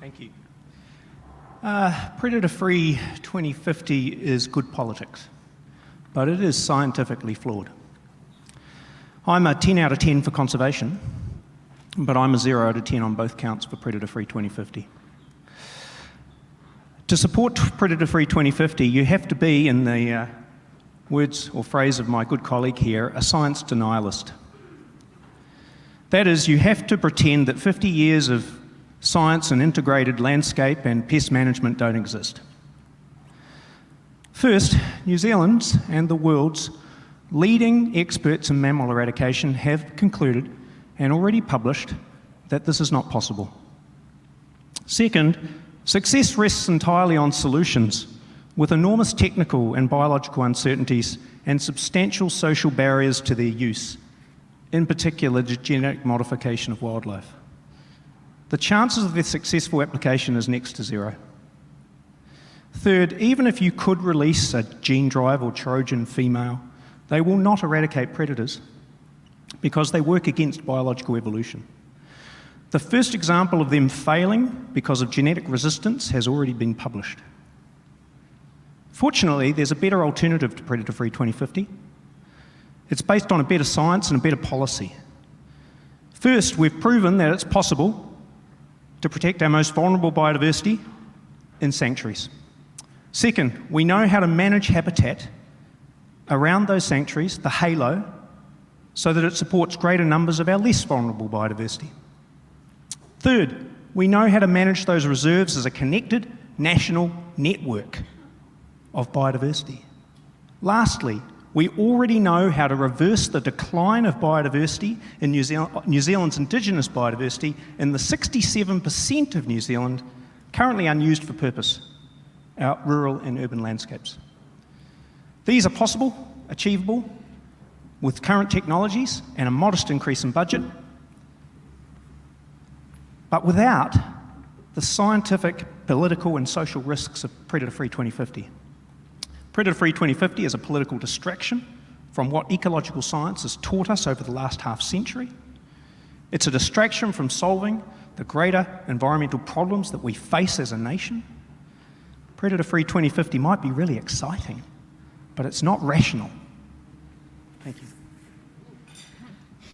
Thank you. Predator-free 2050 is good politics, but it is scientifically flawed. I'm a 10 out of 10 for conservation, but I'm a 0 out of 10 on both counts for predator-free 2050. To support predator-free 2050, you have to be, in the words or phrase of my good colleague here, a science denialist. That is, you have to pretend that 50 years of science and integrated landscape and pest management don't exist. First, New Zealand's and the world's leading experts in mammal eradication have concluded and already published that this is not possible. Second, success rests entirely on solutions with enormous technical and biological uncertainties and substantial social barriers to their use, in particular the genetic modification of wildlife. The chances of their successful application is next to 0. Third, even if you could release a gene drive or Trojan female, they will not eradicate predators because they work against biological evolution. The first example of them failing because of genetic resistance has already been published. Fortunately, there's a better alternative to predator-free 2050. It's based on a better science and a better policy. First, we've proven that it's possible to protect our most vulnerable biodiversity in sanctuaries. Second, we know how to manage habitat around those sanctuaries, the halo, so that it supports greater numbers of our less vulnerable biodiversity. Third, we know how to manage those reserves as a connected national network of biodiversity. Lastly, we already know how to reverse the decline of biodiversity in New Zealand's indigenous biodiversity in the 67% of New Zealand currently unused for purpose, our rural and urban landscapes. These are possible, achievable, with current technologies and a modest increase in budget, but without the scientific, political and social risks of predator-free 2050. Predator-free 2050 is a political distraction from what ecological science has taught us over the last half-century. It's a distraction from solving the greater environmental problems that we face as a nation. Predator-free 2050 might be really exciting, but it's not rational. Thank you.